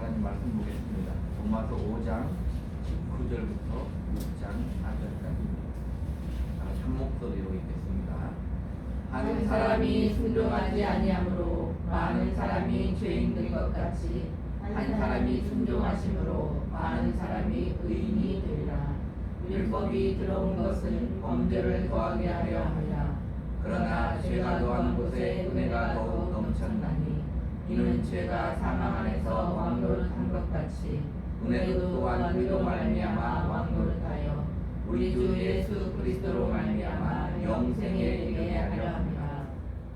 하나님 말씀 보겠습니다. 로마서 5장 19절부터 6장 4절까지입니다. 한 목소리로 읽겠습니다. 한 사람이 순종하지 아니하므로 많은 사람이 죄인 된 것 같이 한 사람이 순종하심으로 많은 사람이 의인이 되리라. 율법이 들어온 것은 범죄를 더하게 하려 함이라. 그러나 죄가 더한 곳에 은혜가 더욱 넘쳤나니 이는 죄가 사망 안에서 왕노릇한 것 같이 은혜도 또한 그로 말미암아 왕노릇하여 우리 주 예수 그리스도로 말미암아 영생에 이르게 하려 함이라.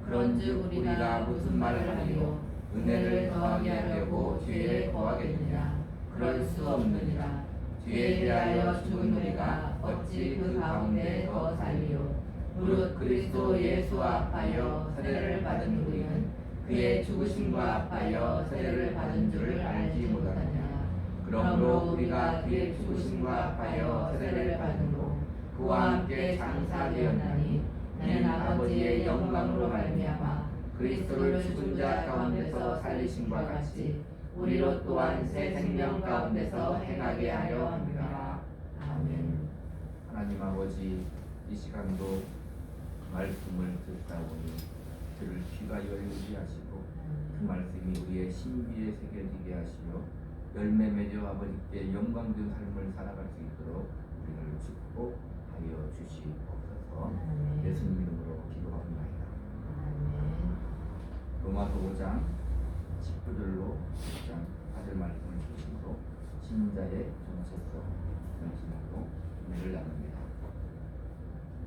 그런즉 우리가 무슨 말을 하리요? 은혜를 더하게 하려고 죄에 거하겠느냐? 그럴 수 없느니라. 죄에 대하여 죽은 우리가 어찌 그 가운데 더 살리요? 무릇 그리스도 예수와 합하여 세례를 받은 우리는 그의 죽으심과 합하여 세례를 받은 줄을 알지 못하느냐? 그러므로 우리가 그의 죽으심과 합하여 세례를 받음으로 그와 함께 장사되었나니 는 아버지의 영광으로 말미암아 그리스도를 죽은 자 가운데서 살리심과 같이 우리로 또한 새 생명 가운데서 행하게 하려 합니다. 아멘. 하나님 아버지, 이 시간도 말씀을 듣다 보니 들을 귀가 열리게 하시고 그 말씀이 우리의 신비에 새겨지게 하시며 열매 맺어 아버지께 영광된 삶을 살아갈 수 있도록 우리를 축복하여 주시옵소서. 예수님 이름으로 기도합니다. 로마서 5장 19절로 6장 4절 말씀을 중심으로 신자의 정체성 중심으로 은혜를 나눕니다.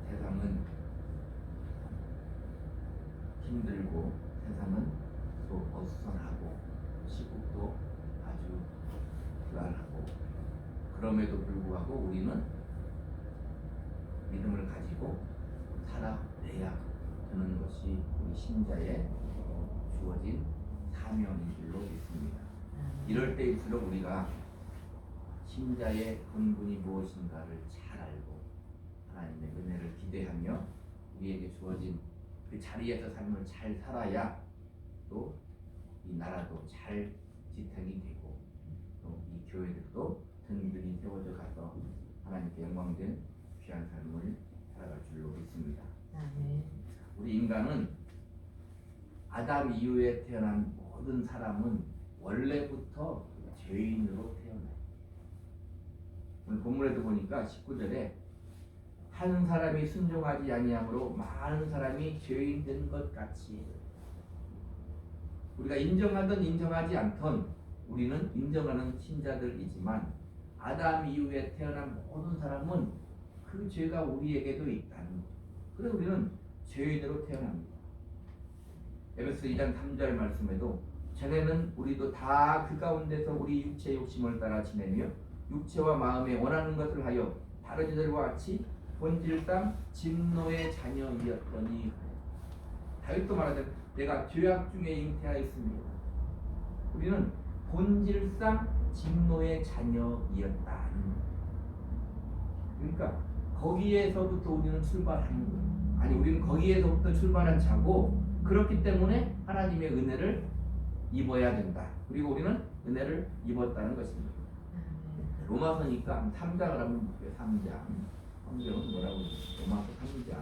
세상은 힘들고 세상은 또 어수선하고 시국도 아주 불안하고 그럼에도 불구하고 우리는 믿음을 가지고 살아내야 하는 것이 우리 신자의 주어진 사명인 줄로 믿습니다. 이럴 때일수록 우리가 신자의 본분이 무엇인가를 잘 알고 하나님의 은혜를 기대하며 우리에게 주어진 그 자리에서 삶을 잘 살아야 또 이 나라도 잘 지탱이 되고 또 이 교회들도 든든히 세워져 가서 하나님께 영광된 귀한 삶을 살아갈 줄로 믿습니다. 우리 인간은 아담 이후에 태어난 모든 사람은 원래부터 죄인으로 태어나요. 오늘 본문에도 보니까 19절에 한 사람이 순종하지 아니하므로 많은 사람이 죄인 된 것 같이 우리가 인정하든 인정하지 않든 우리는 인정하는 신자들이지만 아담 이후에 태어난 모든 사람은 그 죄가 우리에게도 있다는 거예요. 그래서 우리는 죄인으로 태어납니다. 에베소 2장 3절 말씀에도 전에는 우리도 다 그 가운데서 우리 육체의 욕심을 따라 지내며 육체와 마음에 원하는 것을 하여 다른 이들과 같이 본질상 진노의 자녀이었더니 다윗도 말하되 내가 죄악 중에 잉태하였습니다. 우리는 본질상 진노의 자녀이었다. 그러니까 거기에서부터 우리는 출발하는 거예요. 아니 우리는 거기에서부터 출발한 자고 그렇기 때문에 하나님의 은혜를 입어야 된다. 그리고 우리는 은혜를 입었다는 것입니다. 로마서니까 3장을 한번 볼게요. 3장. 3장은 뭐라고 그러죠? 로마서 3장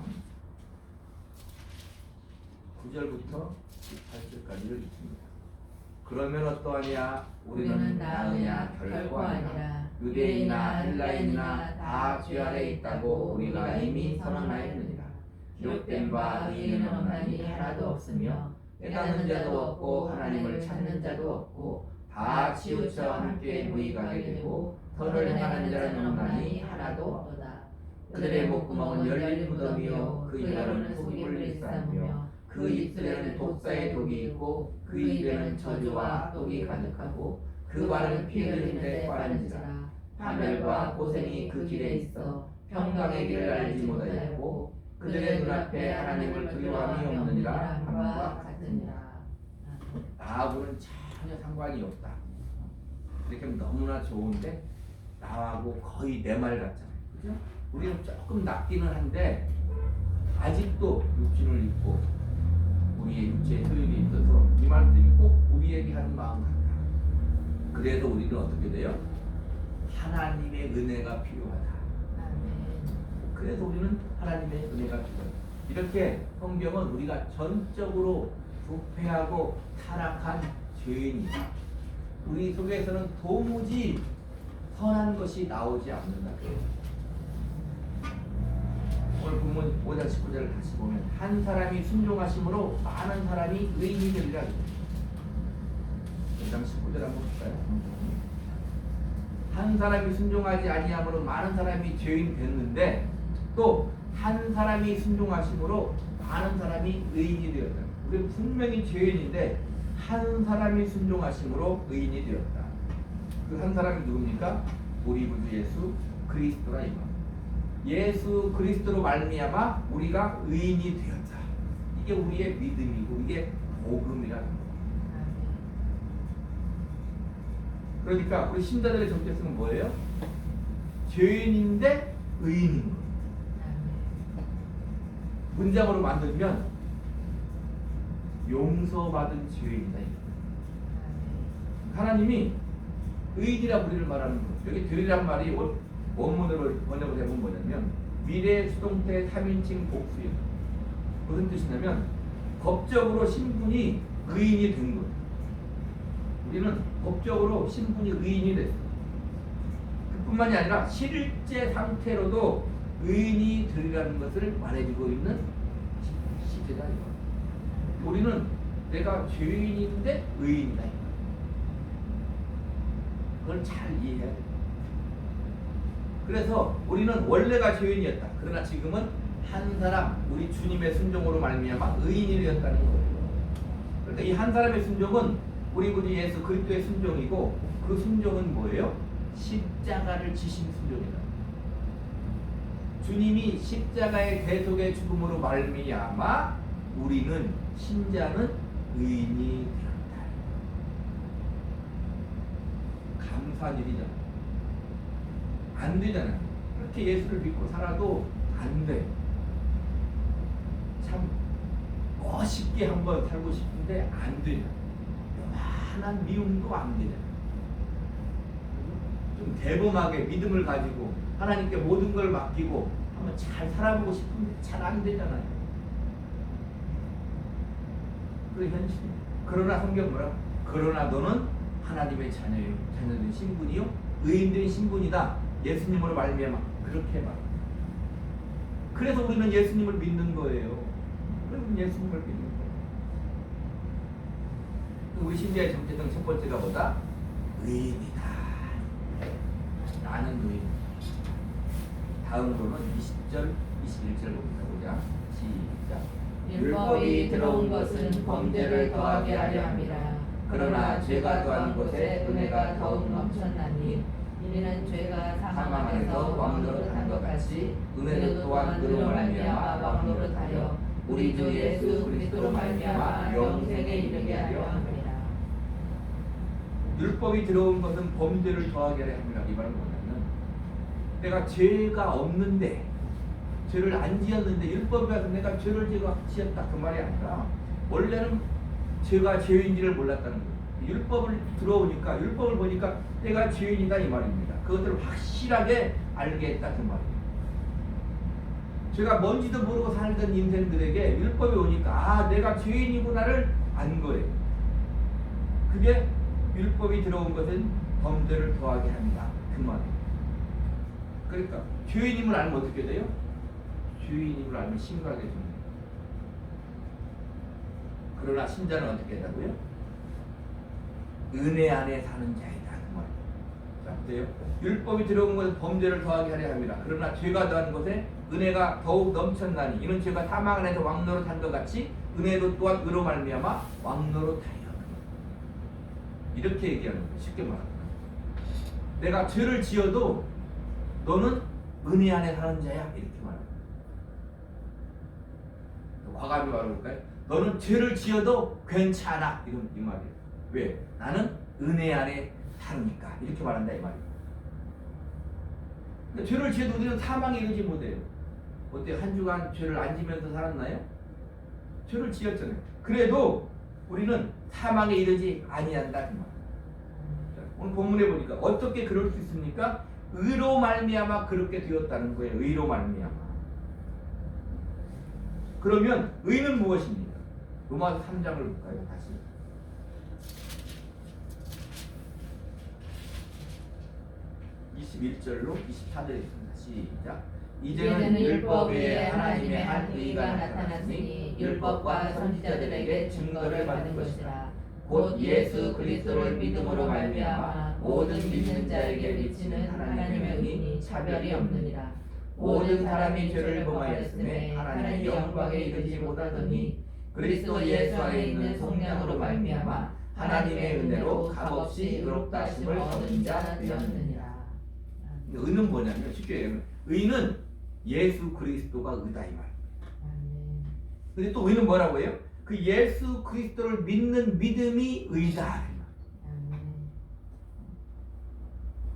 9절부터 18절까지를 읽습니다. 그러면 어떠하냐? 우리는 나으냐? 결코 아니라. 유대인이나 헬라인이나 다 죄 아래 있다고 우리가 이미 선언하였느니라. 기록된 바 의인은 없나니 하나도 없으며 깨닫는 자도 없고 하나님을 찾는 자도 없고 다 치우쳐 함께 무익하게 되고 터를 행하는 자는 없나니 하나도 없도다. 그들의 목구멍은 열린 무덤이요 그 혀는 속임을 일삼으며 그 입술에는 독사의 독이 있고 그 입에는 저주와 독이 가득하고 그 발은 피 흘린 데 빠른지라. 파멸과 고생이 그 길에 있어 평강의 길을 알지 못하였고 그들의 눈앞에 하나님을 두려워함이 없느니라. 함과 같으니라. 나하고는 전혀 상관이 없다. 이렇게 하면 너무나 좋은데 나하고 거의 내 말 같잖아요. 그죠? 우리는 조금 낫기는 한데 아직도 육신을 입고 우리의 육체의 소욕이 있어서 이 말씀이 꼭 우리에게 하는 마음 같다. 그래서 우리는 어떻게 돼요? 하나님의 은혜가 필요하다. 그래서 우리는 하나님의 은혜가 필요하다. 이렇게 성경은 우리가 전적으로 부패하고 타락한 죄인이다. 우리 속에서는 도무지 선한 것이 나오지 않는다. 오늘 본문 5장 19절을 다시 보면 한 사람이 순종하심으로 많은 사람이 의인이 되리라. 5장 19절 한번 볼까요? 한 사람이 순종하지 아니함으로 많은 사람이 죄인 됐는데 또 한 사람이 순종하심으로 많은 사람이 의인이 되었다. 우리 분명히 죄인인데 한 사람이 순종하심으로 의인이 되었다. 그 한 사람이 누굽니까? 우리 구주 예수 그리스도라 이 말. 예수 그리스도로 말미암아 우리가 의인이 되었다. 이게 우리의 믿음이고 이게 복음이라는 거예요. 그러니까 우리 신자들의 정체성은 뭐예요? 죄인인데 의인인 거예요. 문장으로 만들면 용서받은 죄인이다. 하나님이 의인이라 우리를 말하는 거예요. 여기 들이란 말이 원문으로 번역을 해보면 뭐냐면 미래 수동태 3인칭 복수예요. 무슨 뜻이냐면 법적으로 신분이 의인이 된 거예요. 우리는 법적으로 신분이 의인이 됐어요. 그뿐만이 아니라 실제 상태로도 의인이 되리라는 것을 말해주고 있는 시제다. 우리는 내가 죄인인데 의인이다. 그걸 잘 이해해야 돼. 그래서 우리는 원래가 죄인이었다. 그러나 지금은 한 사람, 우리 주님의 순종으로 말미암아 의인이 되었다는 거예요. 그러니까 이 한 사람의 순종은 우리 구주 예수 그리스도의 순종이고 그 순종은 뭐예요? 십자가를 지신 순종이다. 주님이 십자가의 대속의 죽음으로 말미암아 우리는 신자는 의인이 되었다. 감사한 일이잖아. 안 되잖아. 그렇게 예수를 믿고 살아도 안 돼. 참 멋있게 한번 살고 싶은데 안 되잖아. 요만한 미움도 안 되잖아. 좀 대범하게 믿음을 가지고 하나님께 모든 걸 맡기고 한번 잘 살아보고 싶은데 잘 안 되잖아요. 그 현실입니다. 그러나 성경 뭐라? 그러나 너는 하나님의 자녀요, 자녀된 신분이요, 의인된 신분이다. 예수님으로 말미암아 그렇게 말. 그래서 우리는 예수님을 믿는 거예요. 우리는 예수님을 믿는 거예요. 우리 신자의 정체성 첫 번째가 뭐다? 의인이다. 나는 의인. 다음으로는 20절, 21절 봅니다. 시작. 율법이 들어온 것은 범죄를 더하게 하려 함이라. 그러나 죄가 더한 곳에 은혜가 더욱 넘쳤나니 이는 죄가 사망 안에서 왕노릇한 것 같이 은혜도 또한 그로 말미암아 왕노릇하여 우리 주 예수 그리스도로 말미암아 영생에 이르게 하려 함이라. 율법이 들어온 것은 범죄를 더하게 하려 함이라. 이 말은 뭐냐면 내가 죄가 없는데 죄를 안 지었는데 율법에 가서 내가 죄를 지었다 그 말이 아니라 원래는 죄가 죄인지를 몰랐다는 거예요. 율법을 들어오니까 율법을 보니까 내가 죄인이다 이 말입니다. 그것을 확실하게 알게 했다 그 말이에요. 제가 뭔지도 모르고 살던 인생들에게 율법이 오니까 아 내가 죄인이구나를 안 거예요. 그게 율법이 들어온 것은 범죄를 더하게 합니다 그 말이에요. 그러니까 죄인임을 알면 어떻게 돼요? 죄인임을 알면 심각하게 됩니다. 그러나 신자는 어떻게 한다고요? 은혜 안에 사는 자이다 그 말이에요. 자, 보세요. 율법이 들어온 것은 범죄를 더하게 하려 합니다. 그러나 죄가 더한 것에 은혜가 더욱 넘쳤나니 이는 죄가 사망 안에서 왕노릇한 것 같이 은혜도 또한 의로 말미암아 왕노릇하여. 이렇게 얘기하는 거예요. 쉽게 말하면 내가 죄를 지어도 너는 은혜 안에 사는 자야 이렇게 말해요. 과감히 말해볼까요? 너는 죄를 지어도 괜찮아 이런 이 말이에요. 왜? 나는 은혜 안에 사니까 이렇게 말한다 이 말이에요. 그러니까 죄를 지어도 우리는 사망에 이르지 못해요. 어때? 한 주간 죄를 안 지면서 살았나요? 죄를 지었잖아요. 그래도 우리는 사망에 이르지 아니한다 그 말. 오늘 본문에 보니까 어떻게 그럴 수 있습니까? 의로 말미암아 그렇게 되었다는 거예요. 의로 말미암아. 그러면 의는 무엇입니까? 로마서 3장을 볼까요? 다시. (21절로) 24절에 있습니다. 시작. 이제는 율법 외에 하나님의 한 의가 나타났으니 율법과 선지자들에게 증거를 받은 것이라. 곧 예수 그리스도를 믿음으로 말미암아 모든 믿는 자에게 미치는 하나님의 의니 차별이 없느니라. 모든 사람이 죄를 범하였음에 하나님의 영광에 이르지 못하더니 그리스도 예수 안에 있는 성령으로 말미암아 하나님의 은혜로 값없이 의롭다 하심을 얻은 자 되었느니라. 의는 뭐냐면 쉽게 얘기하면 의는 예수 그리스도가 의다 이 말. 근데 또 의는 뭐라고 해요? 그 예수 그리스도를 믿는 믿음이 의다.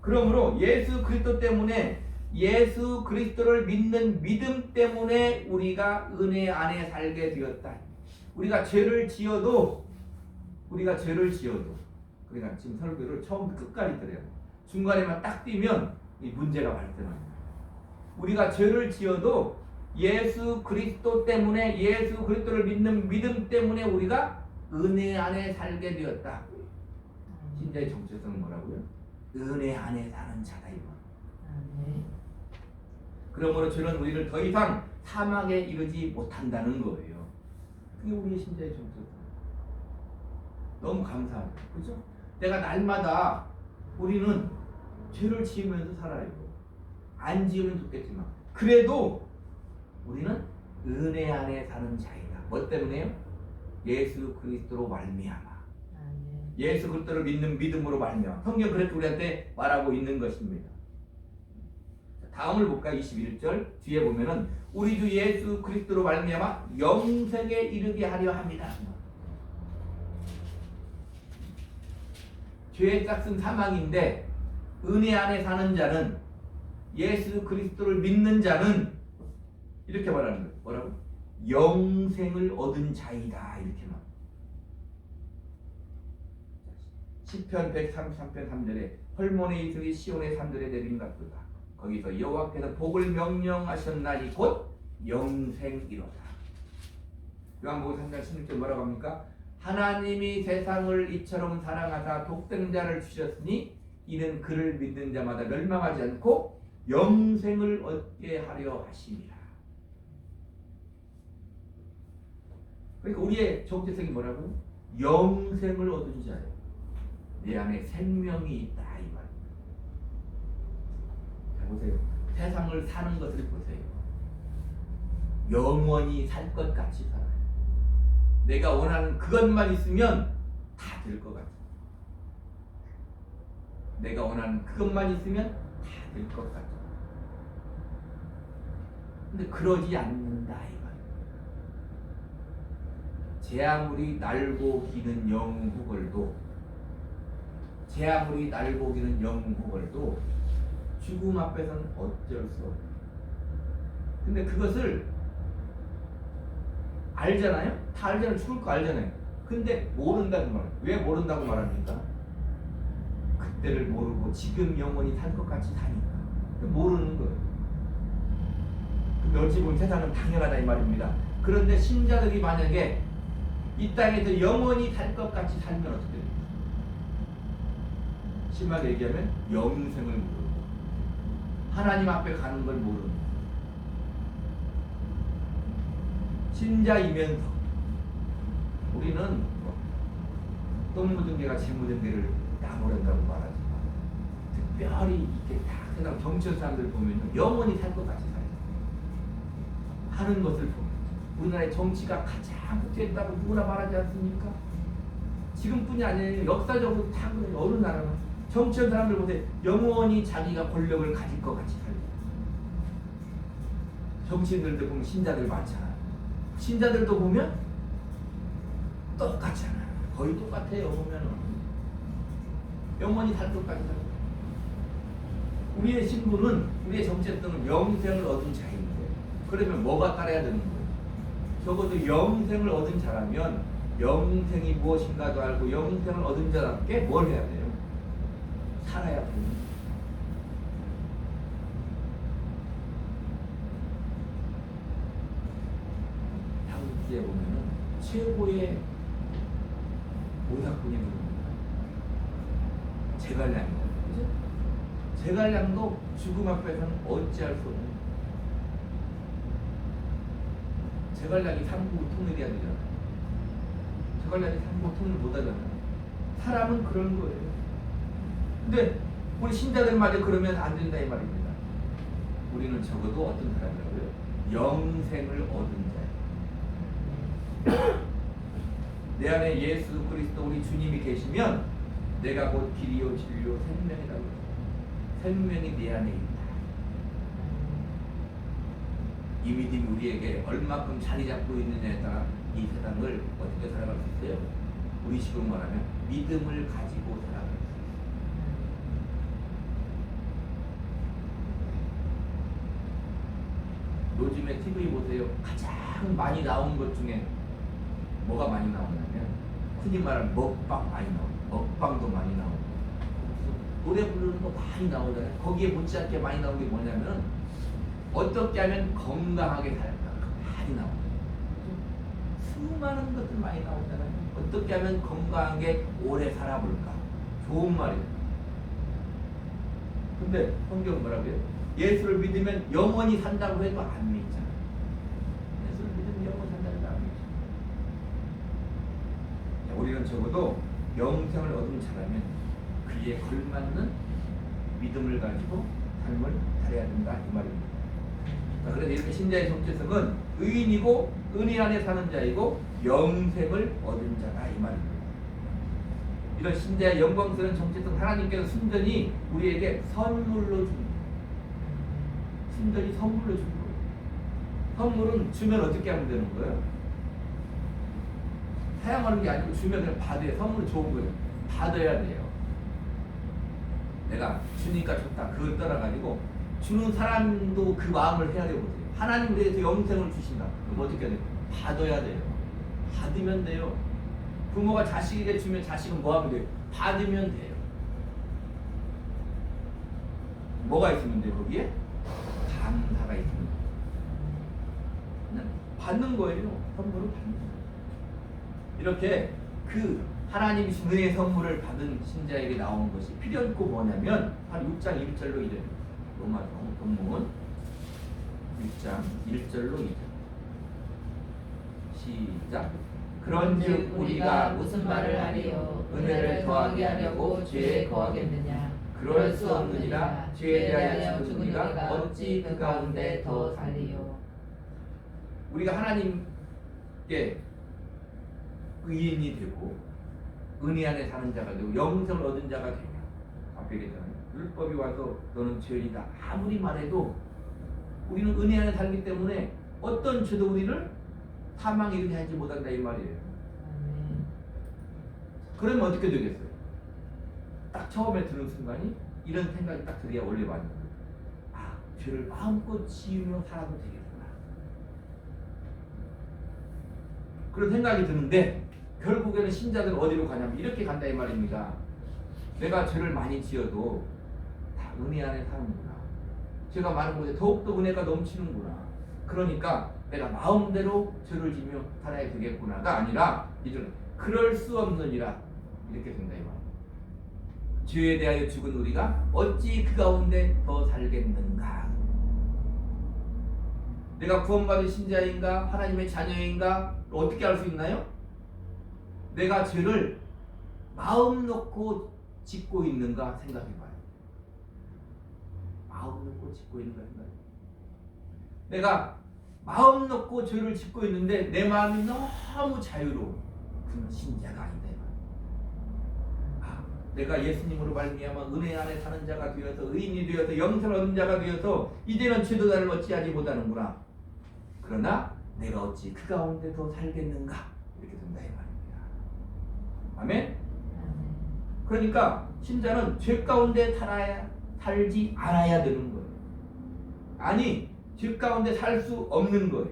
그러므로 예수 그리스도 때문에 예수 그리스도를 믿는 믿음 때문에 우리가 은혜 안에 살게 되었다. 우리가 죄를 지어도 그러니까 지금 설교를 처음부터 끝까지 들어요. 중간에만 딱 띄면 이 문제가 발생합니다. 우리가 죄를 지어도 예수 그리스도 때문에 예수 그리스도를 믿는 믿음 때문에 우리가 은혜 안에 살게 되었다. 신자의 정체성은 뭐라고요? 은혜 안에 사는 자다 이 말. 그러므로 죄는 우리를 더 이상 사망에 이르지 못한다는 거예요. 그게 우리의 신자의 정체성. 너무 감사하죠. 그죠? 내가 날마다 우리는 죄를 지으면서 살아요. 안 지으면 좋겠지만 그래도 우리는 은혜 안에 사는 자이다. 뭐 때문에요? 예수 그리스도로 말미암아. 예수 그리스도를 믿는 믿음으로 말미암아. 성경 그렇게 우리한테 말하고 있는 것입니다. 다음을 볼까요? 21절 뒤에 보면은 우리 주 예수 그리스도로 말미암아 영생에 이르게 하려 합니다. 죄의 짝은 사망인데 은혜 안에 사는 자는 예수 그리스도를 믿는 자는 이렇게 말하는 거예요. 뭐라고? 영생을 얻은 자이다. 이렇게 말. 시편 133편 3절에 헐몬의 이슬이 시온의 산들에 내린 같도다. 거기서 여호와께서 복을 명령하셨나니 곧 영생이로다. 요한복음 3장 16절 뭐라고 합니까? 하나님이 세상을 이처럼 사랑하사 독생자를 주셨으니 이는 그를 믿는 자마다 멸망하지 않고 영생을 얻게 하려 하심이라. 그러니까 우리의 정체성이 뭐라고? 영생을 얻은 자예요. 내 안에 생명이 있다 이 말입니다. 자 보세요. 세상을 사는 것을 보세요. 영원히 살 것 같이 살아요. 내가 원하는 그것만 있으면 다 될 것 같아. 내가 원하는 그것만 있으면 다 될 것 같아. 근데 그러지 않는다 이 말. 제 아무리 날고 기는 영후걸도 제 아무리 날고 기는 영후걸도 죽음 앞에서는 어쩔 수 없어. 근데 그것을 알잖아요? 다 알잖아요. 죽을 거 알잖아요. 근데 모른다는 말. 왜 모른다고 말합니까? 그때를 모르고 지금 영원히 살 것 같이 사니까. 모르는 거예요. 근데 어찌 보면 세상은 당연하다 이 말입니다. 그런데 신자들이 만약에 이 땅에서 영원히 살 것 같이 살면 어떻게 됩니까? 심하게 얘기하면 영생을 모르고 하나님 앞에 가는 걸 모르는 신자이면서 우리는 똥 묻은 개가 재 묻은 개를 나무란다고 말하지만 특별히 이렇게 다 세상 정치한 사람들 보면 영원히 살 것 같이 살아요. 하는 것을 보면 우리나라의 정치가 가장 흑화했다고 누구나 말하지 않습니까? 지금뿐이 아니에요. 역사적으로 다 그래요. 어느 나라나 정치한 사람들 보세요. 영원히 자기가 권력을 가질 것 같이 살아요. 정치인들도 보면 신자들 많잖아요. 신자들도 보면 똑같잖아요. 거의 똑같아요. 보면은 영원히 살 것 같이 살아요. 우리의 신분은 우리의 정체성은 영생을 얻은 자인데 그러면 뭐가 따라야 되는 거예요? 적어도 영생을 얻은 자라면 영생이 무엇인가도 알고 영생을 얻은 자답게 뭘 해야 돼요? 살아야 되는. 한국에 보면은 최고의 모사꾼이 누굽니까? 제갈량이다. 그죠? 제갈량도 죽음 앞에서는 어찌할 수 없는. 제갈량이 삼국을 통일해야 되잖아요. 제갈량이 삼국을 통일 못하잖아요. 사람은 그런 거예요. 근데 우리 신자들 말에 그러면 안 된다 이 말입니다. 우리는 적어도 어떤 사람이라고요? 영생을 얻은 자예요. 내 안에 예수 그리스도 우리 주님이 계시면 내가 곧 길이요 진리요 생명이라고 해요. 생명이 내 안에 있다. 이 믿음이 우리에게 얼마큼 자리 잡고 있느냐에 따라 이 세상을 어떻게 살아갈 수 있어요? 우리 식으로 말하면 믿음을 가지고 살아갈 수 있어요. 요즘에 TV 보세요. 가장 많이 나온 것 중에 뭐가 많이 나오냐면 흔히 말하는 먹방 많이 나오고 먹방도 많이 나오고 노래 부르는 거 많이 나오잖아요. 거기에 못지않게 많이 나온 게 뭐냐면 어떻게 하면 건강하게 살까 많이 나와요. 수많은 것들 많이 나오잖아요. 어떻게 하면 건강하게 오래 살아볼까. 좋은 말이에요. 근데 성경은 뭐라고요? 예수를 믿으면 영원히 산다고 해도 안 믿잖아요. 예수를 믿으면 영원히 산다고 해도 안 믿잖아요. 우리는 적어도 영생을 얻은 자라면 그에 걸맞는 믿음을 가지고 삶을 살아야 된다 이 말입니다. 그래서 이렇게 신자의 정체성은 의인이고 은혜 안에 사는 자이고 영생을 얻은 자다 이 말입니다. 이런 신자의 영광스러운 정체성 하나님께서 순전히 우리에게 선물로 줍니다. 순전히 선물로 준 거예요. 선물은 주면 어떻게 하면 되는 거예요? 사용하는 게 아니고 주면 그냥 받아야 선물은 좋은 거예요. 받아야 돼요. 내가 주니까 좋다 그걸 떠나가지고 주는 사람도 그 마음을 해야 되거든요. 하나님 우리에게 영생을 주신다. 그럼 어떻게 해야 돼요? 받아야 돼요. 받으면 돼요. 부모가 자식에게 주면 자식은 뭐 하면 돼요? 받으면 돼요. 뭐가 있으면 돼요 거기에? 감사가 있으면 돼요. 그냥 받는 거예요. 선물을 받는 거예요. 이렇게 그 하나님이 주신 은혜의 선물을 받은 신자에게 나오는 것이 필연코 뭐냐면 바로 6장 1절로 이래요. 로마 본문은 6장 1절로 2절 시작. 그런즉 우리가 무슨 말을 하리요? 은혜를 더하게 하려고 죄에 거하겠느냐? 그럴 수 없느니라. 죄에 대하여 죽은 이가 어찌 그 가운데 더 살리요? 우리가 하나님께 의인이 되고 은혜 안에 사는 자가 되고 영생을 얻은 자가 되면 앞에 얘기했잖아요. 율법이 와서 너는 죄인이다 아무리 말해도 우리는 은혜 안에 살기 때문에 어떤 죄도 우리를 사망에 이르게 하지 못한다 이 말이에요. 그러면 어떻게 되겠어요? 딱 처음에 드는 순간이 이런 생각이 딱 들어야 원래 많이 들어요. 아, 죄를 마음껏 지으며 살아도 되겠구나. 그런 생각이 드는데 결국에는 신자들은 어디로 가냐면 이렇게 간다 이 말입니다. 내가 죄를 많이 지어도 다 은혜 안에 사는구나. 죄가 많은 곳에 더욱더 은혜가 넘치는구나. 그러니까 내가 마음대로 죄를 지며 살아야 되겠구나가 아니라 이들은 그럴 수 없느니라 이렇게 된다 이 말입니다. 죄에 대하여 죽은 우리가 어찌 그 가운데 더 살겠는가. 내가 구원받은 신자인가 하나님의 자녀인가 어떻게 알 수 있나요? 내가 죄를 마음 놓고 짓고 있는가 생각해봐요. 마음 놓고 짓고 있는가 생각해봐요. 내가 마음 놓고 죄를 짓고 있는데 내 마음이 너무 자유로워. 그건 신자가 아니다. 내가 예수님으로 말미암아 은혜 안에 사는 자가 되어서 의인이 되어서 영생을 얻은 자가 되어서 이제는 죄도 나를 어찌하지 못하는구나. 그러나 내가 어찌 그 가운데 더 살겠는가 이렇게 된다 이 말입니다. 아멘. 그러니까 신자는 죄 가운데 살지 않아야 되는 거예요. 아니 죄 가운데 살 수 없는 거예요.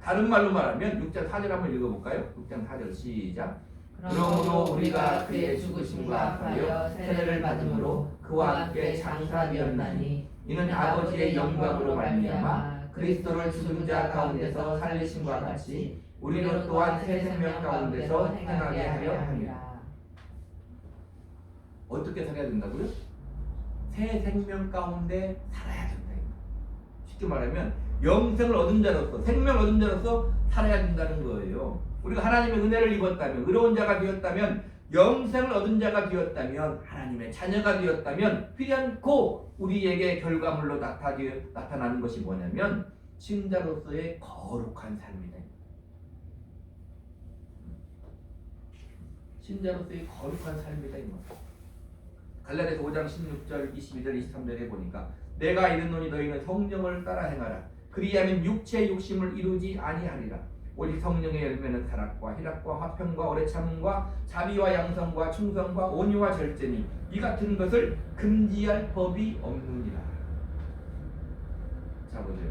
다른 말로 말하면 6장 4절 한번 읽어볼까요? 6장 4절 시작. 그러므로 우리가 그의 죽으심과 합하여 세례를 받음으로 그와 함께 장사되었나니 이는 아버지의 영광으로 말미암아 그리스도를 죽은 자 가운데서 살리심과 같이 우리로 또한 새 생명 가운데서 행하게 하려 함이라. 어떻게 살아야 된다고요? 새 생명 가운데 살아야 된다. 쉽게 말하면 영생을 얻은 자로서, 생명을 얻은 자로서 살아야 된다는 거예요. 우리가 하나님의 은혜를 입었다면, 의로운 자가 되었다면, 영생을 얻은 자가 되었다면, 하나님의 자녀가 되었다면 필연코 우리에게 결과물로 나타나는 것이 뭐냐면 신자로서의 거룩한 삶이다. 신자로서의 거룩한 삶이다. 갈라디아서 5장 16절 22절 23절에 보니까 내가 이르노니 너희는 성령을 따라 행하라. 그리하면 육체의 욕심을 이루지 아니하리라. 오직 성령의 열매는 사랑과 희락과 화평과 오래 참음과 자비와 양성과 충성과 온유와 절제니 이 같은 것을 금지할 법이 없느니라. 자 보세요.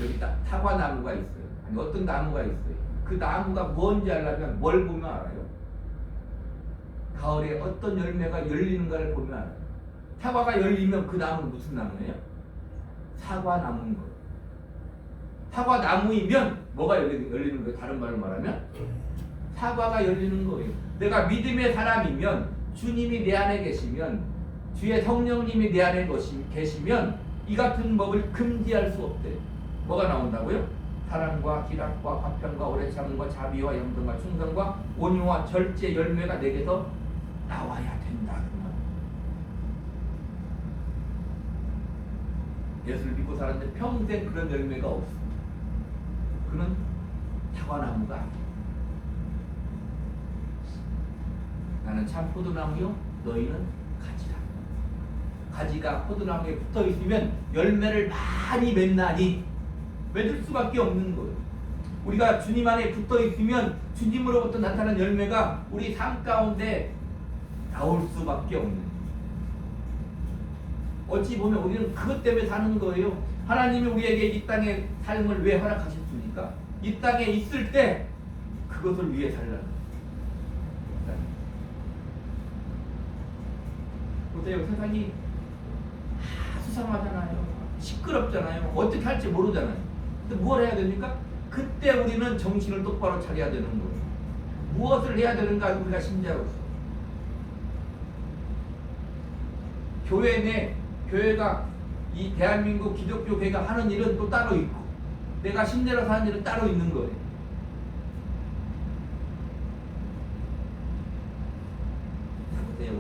여기 딱 사과나무가 있어요. 아니 어떤 나무가 있어요. 그 나무가 뭔지 알려면 뭘 보면 알아요? 가을에 어떤 열매가 열리는가를 보면 알아요. 사과가 열리면 그 나무는 무슨 나무예요? 사과나무인 거예요. 사과나무이면 뭐가 열리는 거예요? 다른 말로 말하면 사과가 열리는 거예요. 내가 믿음의 사람이면 주님이 내 안에 계시면 주의 성령님이 내 안에 계시면 이 같은 법을 금지할 수 없대요. 뭐가 나온다고요? 사랑과 희락과 화평과 오래 참음과 자비와 양성과 충성과 온유와 절제 열매가 내게서 나와야 된다. 예수를 믿고 살았는데 평생 그런 열매가 없습니다. 그는 사과나무가 아니에요. 나는 참 포도나무요 너희는 가지라. 가지가 포도나무에 붙어 있으면 열매를 많이 맺나니 맺을 수밖에 없는 거예요. 우리가 주님 안에 붙어 있으면 주님으로부터 나타난 열매가 우리 삶 가운데 나올 수밖에 없는 거예요. 어찌 보면 우리는 그것 때문에 사는 거예요. 하나님이 우리에게 이 땅의 삶을 왜 허락하셨습니까? 이 땅에 있을 때 그것을 위해 살라는 거예요. 보세요. 세상이 수상하잖아요. 시끄럽잖아요. 어떻게 할지 모르잖아요. 근데 뭘 해야 됩니까? 그때 우리는 정신을 똑바로 차려야 되는 거예요. 무엇을 해야 되는가? 우리가 신자로서 교회 내 교회가 이 대한민국 기독교 교회가 하는 일은 또 따로 있고 내가 신자로 사는 일은 따로 있는 거예요.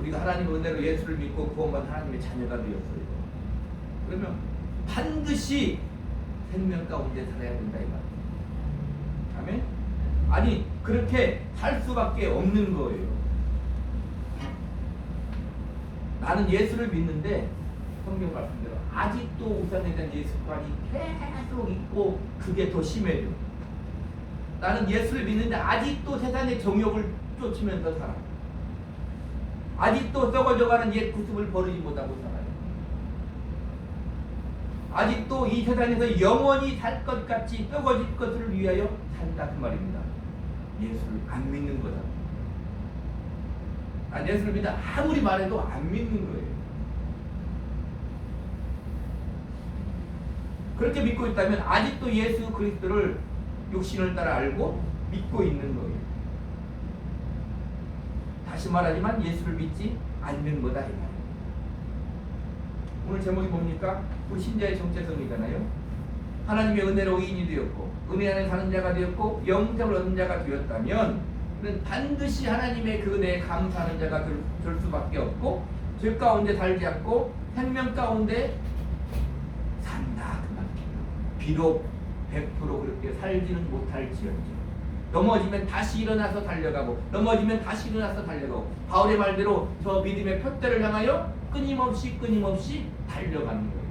우리가 하나님의 은혜로 예수를 믿고 구원받은 하나님의 자녀가 되었어요. 그러면 반드시 생명 가운데 살아야 된다 이 말이에요. 아멘? 아니 그렇게 살 수밖에 없는 거예요. 나는 예수를 믿는데 성경 말씀대로 아직도 우상에 대한 예수관이 계속 있고 그게 더 심해져. 나는 예수를 믿는데 아직도 세상의 정욕을 쫓으면서 살아. 아직도 썩어져가는 옛 구습을 버리지 못하고 살아요. 아직도 이 세상에서 영원히 살 것 같이 썩어질 것을 위하여 산다 그 말입니다. 예수를 안 믿는 거다. 난 예수를 믿다 아무리 말해도 안 믿는 거예요. 그렇게 믿고 있다면 아직도 예수 그리스도를 육신을 따라 알고 믿고 있는 거예요. 다시 말하지만 예수를 믿지 않는 거다 이 말이에요. 오늘 제목이 뭡니까? 우리 신자의 정체성이잖아요. 하나님의 은혜로 의인이 되었고 은혜 안에 사는 자가 되었고 영생을 얻은 자가 되었다면 그는 반드시 하나님의 그 은혜에 감사하는 자가 될 수밖에 없고 죄 가운데 살지 않고 생명 가운데 산다 그 말이에요. 비록 100% 그렇게 살지는 못할지언정 넘어지면 다시 일어나서 달려가고 넘어지면 다시 일어나서 달려가고 바울의 말대로 저 믿음의 표대를 향하여 끊임없이 달려가는 거예요.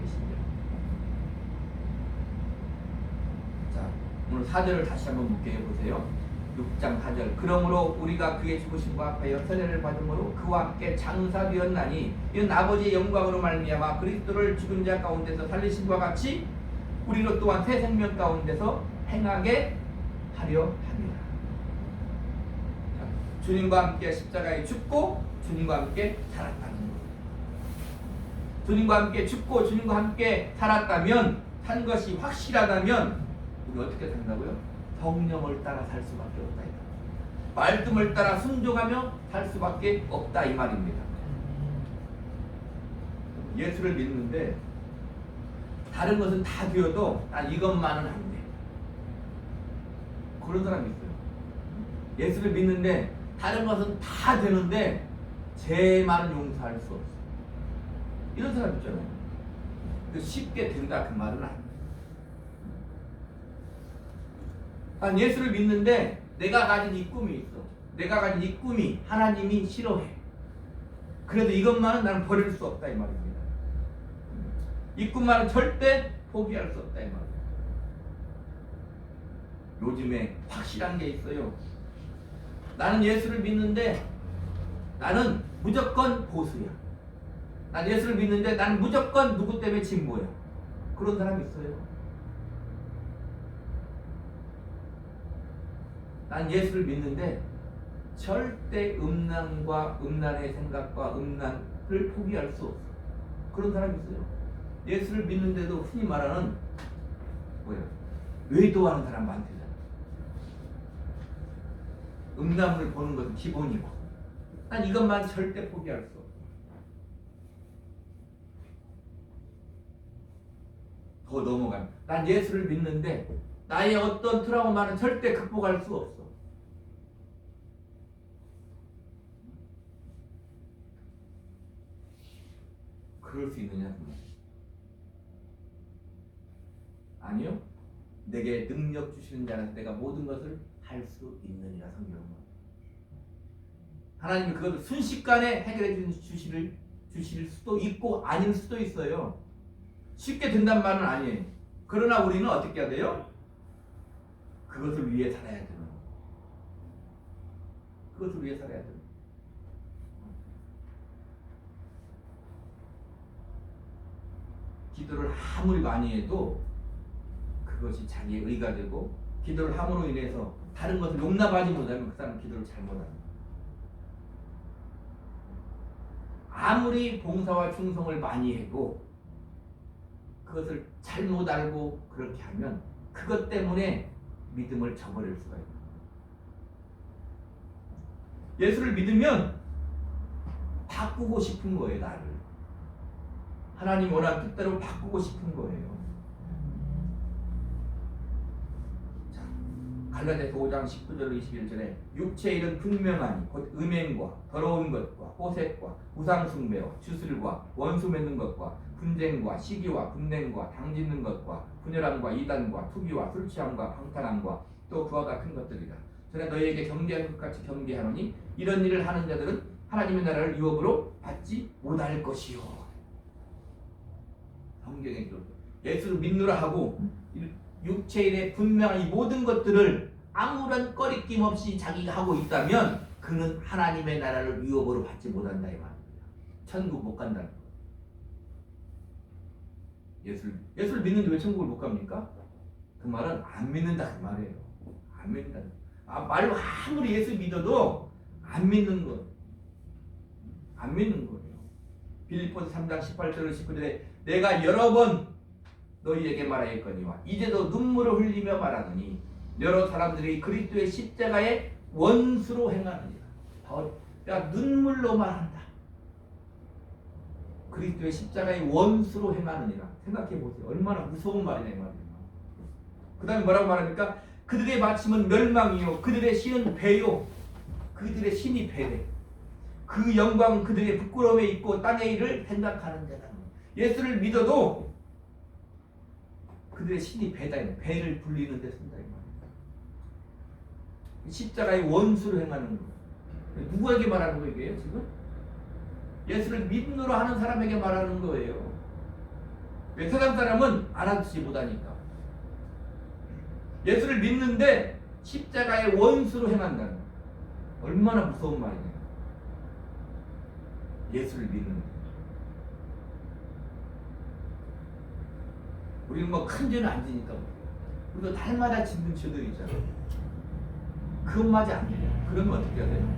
자, 오늘 4절을 다시 한번 묵게 해보세요. 6장 4절 그러므로 우리가 그의 죽으심과 합하여 세례를 받음으로 그와 함께 장사되었나니 이는 아버지의 영광으로 말미암아 그리스도를 죽은 자 가운데서 살리심과 같이 우리로 또한 새 생명 가운데서 행하게 하려 합니다. 주님과 함께 십자가에 죽고 주님과 함께 살았다는 거예요. 주님과 함께 죽고 주님과 함께 살았다면, 산 것이 확실하다면 우리 어떻게 산다고요? 성령을 따라 살 수밖에 없다. 말씀을 따라 순종하며 살 수밖에 없다 이 말입니다. 예수를 믿는데 다른 것은 다 되어도 난 이것만은 안 돼. 그런 사람이 있어요. 예수를 믿는데 다른 것은 다 되는데 죄만은 용서할 수 없어. 이런 사람 있잖아요. 쉽게 된다 그 말은 아니에요. 난 예수를 믿는데 내가 가진 이 꿈이 있어. 내가 가진 이 꿈이 하나님이 싫어해. 그래도 이것만은 나는 버릴 수 없다 이 말입니다. 이 꿈만은 절대 포기할 수 없다 이 말이에요. 요즘에 확실한 게 있어요. 나는 예수를 믿는데 나는 무조건 보수야. 난 예수를 믿는데 나는 무조건 누구 때문에 진보야. 그런 사람이 있어요. 난 예수를 믿는데 절대 음란과 음란의 생각과 음란을 포기할 수 없어. 그런 사람이 있어요. 예수를 믿는데도 흔히 말하는 외도하는 사람 많대요. 음란을 보는 것은 기본이고 난 이것만 절대 포기할 수 없어. 더 넘어가면 난 예수를 믿는데 나의 어떤 트라우마는 절대 극복할 수 없어. 그럴 수 있느냐? 아니요. 내게 능력 주시는 자는 내가 모든 것을 할 수 있느니라 성경은. 하나님이 그것을 순식간에 해결해 주실 수도 있고 아닐 수도 있어요. 쉽게 된단 말은 아니에요. 그러나 우리는 어떻게 해야 돼요? 그것을 위해 살아야 되는 거예요. 그것을 위해 살아야 돼요. 기도를 아무리 많이 해도 그것이 자기의 의가 되고 기도를 함으로 인해서 다른 것을 용납하지 못하면 그 사람은 기도를 잘못합니다. 아무리 봉사와 충성을 많이 해도 그것을 잘못 알고 그렇게 하면 그것 때문에 믿음을 저버릴 수가 있어요. 예수를 믿으면 바꾸고 싶은 거예요. 나를 하나님 원하는 뜻대로 바꾸고 싶은 거예요. 자, 갈라디아서 5장 19절 21절에 육체의 일은 분명하니 곧 음행과 더러운 것과 호색과 우상숭배와 주술과 원수 맺는 것과 분쟁과 시기와 분냉과 당짓는 것과 분열함과 이단과 투기와 술취함과 방탕함과 또 그와 같은 것들이라. 전에 너희에게 경계하는 것 같이 경계하노니 이런 일을 하는 자들은 하나님의 나라를 유업으로 받지 못할 것이요. 성경에 기록. 예수를 믿노라 하고 육체일의 분명한 이 모든 것들을 아무런 꺼리낌 없이 자기가 하고 있다면 그는 하나님의 나라를 유업으로 받지 못한다 이 말입니다. 천국 못 간다는 거예요. 예수를 믿는데 왜 천국을 못 갑니까? 그 말은 안 믿는다 그 말이에요. 안 믿는다. 말로 아무리 예수 믿어도 안 믿는 거. 안 믿는 거예요. 빌립보서 3장 18절 19절에 내가 여러 번 너희에게 말하였거니와 이제도 눈물을 흘리며 말하노니 여러 사람들이 그리스도의 십자가의 원수로 행하느니라. 내가 눈물로 말한다. 그리스도의 십자가의 원수로 행하느니라. 생각해 보세요. 얼마나 무서운 말이냐 이 말이에요. 그 다음에 뭐라고 말합니까? 그들의 마침은 멸망이요 그들의 신은 배요. 그들의 신이 배래. 그 영광은 그들의 부끄러움에 있고 땅의 일을 생각하는 자다. 예수를 믿어도 그들의 신이 배다. 배를 불리는 데 쓴다 이 말이에요. 십자가의 원수로 행하는 거. 누구에게 말하는 거예요 지금? 예수를 믿음으로 하는 사람에게 말하는 거예요. 왜? 세상 사람은 알아듣지 못하니까. 예수를 믿는데 십자가의 원수로 행한다는 거. 얼마나 무서운 말이냐. 예수를 믿는. 우리는 뭐 큰 죄는 안 지니까. 우리도 날마다 짓는 죄들이 있잖아요. 그것마저 안 돼요. 그러면 어떻게 해야 돼요?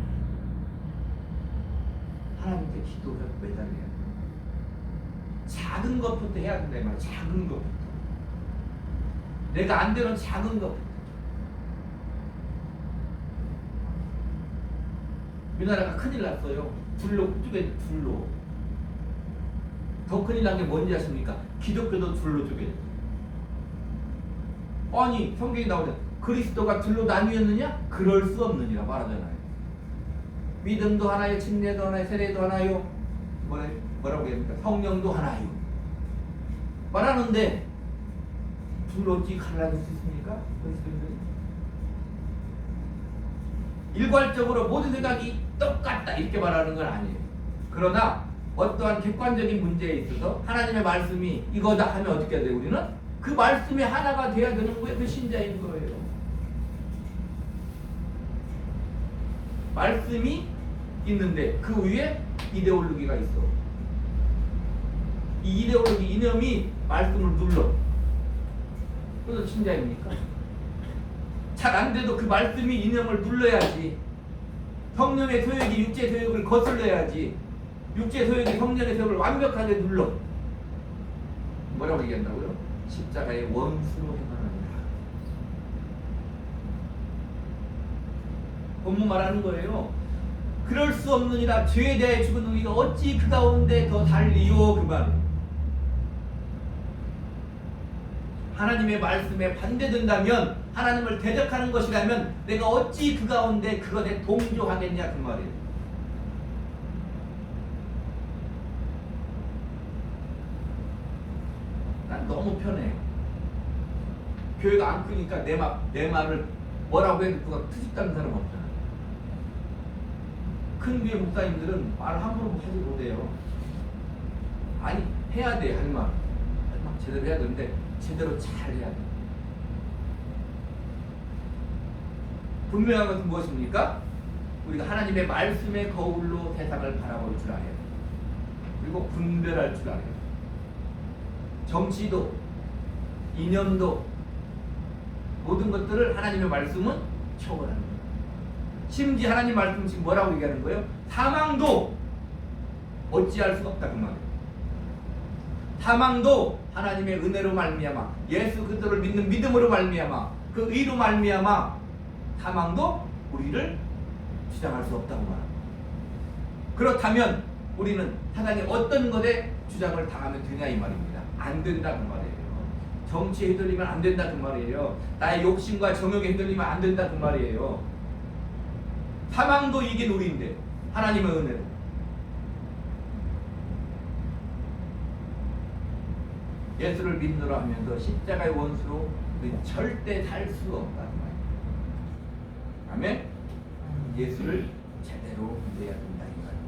하나님께 기도가 매달려야 돼. 작은 것부터 해야 된다 이 말이야. 작은 것부터. 내가 안 되는 작은 것부터. 우리나라가 큰일 났어요. 불로 쪼개, 불로. 더 큰일 난 게 뭔지 아십니까? 기독교도 불로 쪼개져. 아니 성경이 나오잖아. 그리스도가 둘로 나뉘었느냐? 그럴 수 없느니라 말하잖아요. 믿음도 하나요, 침례도 하나요, 세례도 하나요. 뭐라고 합니까? 성령도 하나요. 말하는데 둘로 어찌 갈라질 수 있습니까? 그리스도인들이 일괄적으로 모든 생각이 똑같다 이렇게 말하는 건 아니에요. 그러나 어떠한 객관적인 문제에 있어서 하나님의 말씀이 이거다 하면 어떻게 돼요? 우리는 그 말씀이 하나가 돼야 되는 거예요. 그 신자인 거예요. 말씀이 있는데 그 위에 이데올로기가 있어. 이 이데올로기 이념이 말씀을 눌러. 그래서 신자입니까? 잘 안 돼도 그 말씀이 이념을 눌러야지. 성령의 소욕이 육체의 소욕을 거슬러야지. 육체의 소욕이 성령의 소욕을 완벽하게 눌러. 뭐라고 얘기한다고요? 십자가의 원수로 행하느니라. 본문 말하는 거예요. 그럴 수 없느니라. 죄에 대해 죽은 우리가 어찌 그 가운데 더 달리요. 그 말이에요. 하나님의 말씀에 반대된다면, 하나님을 대적하는 것이라면 내가 어찌 그 가운데 그것에 동조하겠냐 그 말이에요. 난 너무 편해. 교회가 안 크니까 내 말을 뭐라고 해도 누가 트집다는 사람 없잖아. 큰 교회 목사님들은 말을 함부로 하지 못해요. 아니 해야 돼. 할 말 제대로 해야 되는데 제대로 잘 해야 돼. 분명한 것은 무엇입니까? 우리가 하나님의 말씀의 거울로 세상을 바라볼 줄 알아야 돼. 그리고 분별할 줄 알아야 돼. 정치도 이념도 모든 것들을 하나님의 말씀은 초월하는 거예요. 심지어 하나님 말씀은 지금 뭐라고 얘기하는 거예요? 사망도 어찌할 수가 없다 그 말이에요. 사망도 하나님의 은혜로 말미암아 예수 그리스도를 믿는 믿음으로 말미암아 그 의로 말미암아 사망도 우리를 주장할 수 없다고 말합니다. 그렇다면 우리는 사단이 어떤 것에 주장을 당하면 되냐 이 말입니다. 안 된다 그 말이에요. 정치에 휘둘리면 안 된다 그 말이에요. 나의 욕심과 정욕에 휘둘리면 안 된다 그 말이에요. 사망도 이긴 우리인데 하나님의 은혜로 예수를 믿노라 하면서 십자가의 원수로 절대 살 수 없다 그 말이에요. 아멘. 예수를 제대로 믿어야 된다 이 말이에요.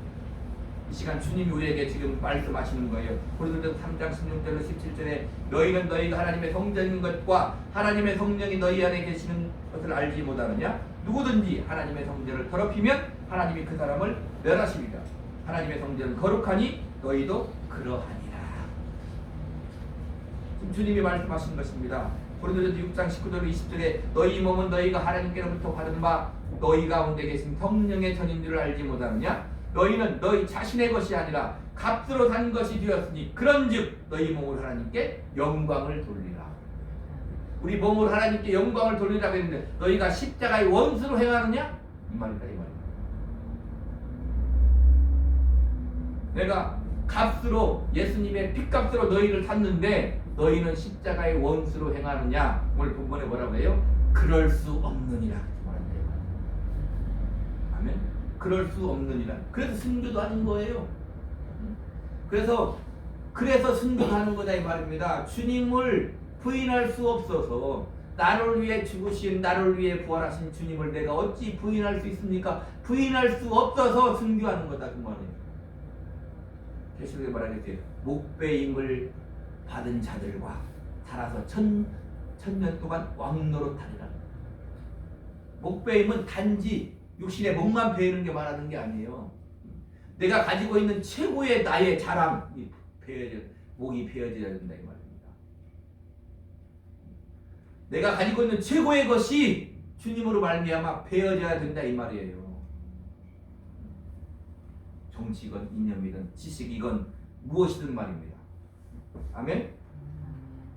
이 시간 주님이 우리에게 지금 말씀하시는 거예요. 고린도전서 3장 16절로 17절에 너희는 너희가 하나님의 성전인 것과 하나님의 성령이 너희 안에 계시는 것을 알지 못하느냐? 누구든지 하나님의 성전을 더럽히면 하나님이 그 사람을 멸하시리라. 하나님의 성전은 거룩하니 너희도 그러하니라. 지금 주님이 말씀하신 것입니다. 고린도전서 6장 19절 20절에 너희 몸은 너희가 하나님께로부터 받은 바 너희 가운데 계신 성령의 전인 줄을 알지 못하느냐? 너희는 너희 자신의 것이 아니라 값으로 산 것이 되었으니 그런즉 너희 몸을 하나님께 영광을 돌리라. 우리 몸을 하나님께 영광을 돌리라고 했는데 너희가 십자가의 원수로 행하느냐? 이 말이다 이 말이다. 내가 값으로 예수님의 핏값으로 너희를 샀는데 너희는 십자가의 원수로 행하느냐? 오늘 본문에 뭐라고 해요? 그럴 수 없느니라. 아멘. 그럴 수 없느니라. 그래서 순교도 하는 거예요. 그래서 순교도 하는 거다 이 말입니다. 주님을 부인할 수 없어서 나를 위해 죽으신 나를 위해 부활하신 주님을 내가 어찌 부인할 수 있습니까? 부인할 수 없어서 순교하는 거다 그 말이에요. 계시록에 말하겠지. 목배임을 받은 자들과 살아서 천년 동안 왕노릇하리라. 목배임은 단지 육신의 목만 베이는 게 말하는 게 아니에요. 내가 가지고 있는 최고의 나의 자랑이 목이 베어져야 된다 이 말입니다. 내가 가지고 있는 최고의 것이 주님으로 말미암아 베어져야 된다 이 말이에요. 정치건 이념이든 지식이건 무엇이든 말입니다. 아멘.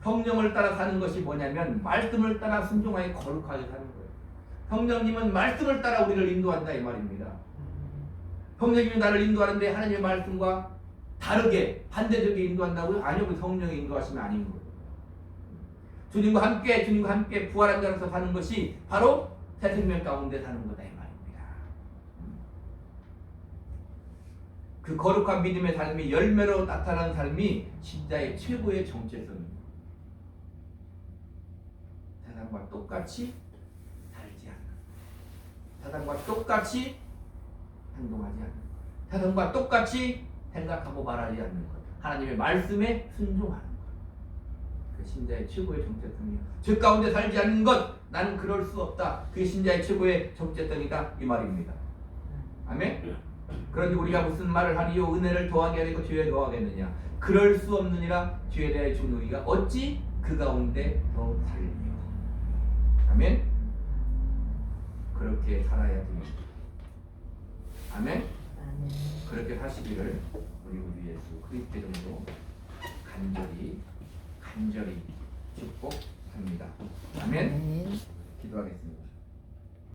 성령을 따라 사는 것이 뭐냐면 말씀을 따라 순종하여 거룩하게 사는 거예요. 성령님은 말씀을 따라 우리를 인도한다 이 말입니다. 성령님이 나를 인도하는데 하나님의 말씀과 다르게 반대적인 인도한다고요? 아니요. 그 성령이 인도하시면 아닌 거예요. 주님과 함께 부활한 자로서 사는 것이 바로 새 생명 가운데 사는 거다 이 말입니다. 그 거룩한 믿음의 삶이 열매로 나타나는 삶이 진짜의 최고의 정체성입니다. 세상과 똑같이 살지 않는, 세상과 똑같이 행동하지 않는, 세상과 똑같이 생각하고 말하지 않는 것, 하나님의 말씀에 순종하는 것, 그 신자의 최고의 정체성이에요. 죄 가운데 살지 않는 것, 나는 그럴 수 없다. 그게 신자의 최고의 정체성이다 이 말입니다. 아멘. 그런데 우리가 무슨 말을 하리요? 은혜를 더하게 하려고 죄에 더하겠느냐? 그럴 수 없느니라. 죄에 대하여 죽는 우리가 어찌 그 가운데 더 살리요? 아멘. 그렇게 살아야 됩니다. 아멘. 그렇게 사시기를 우리 예수 그리스도 이름으로 간절히 축복합니다. 아멘. 기도하겠습니다.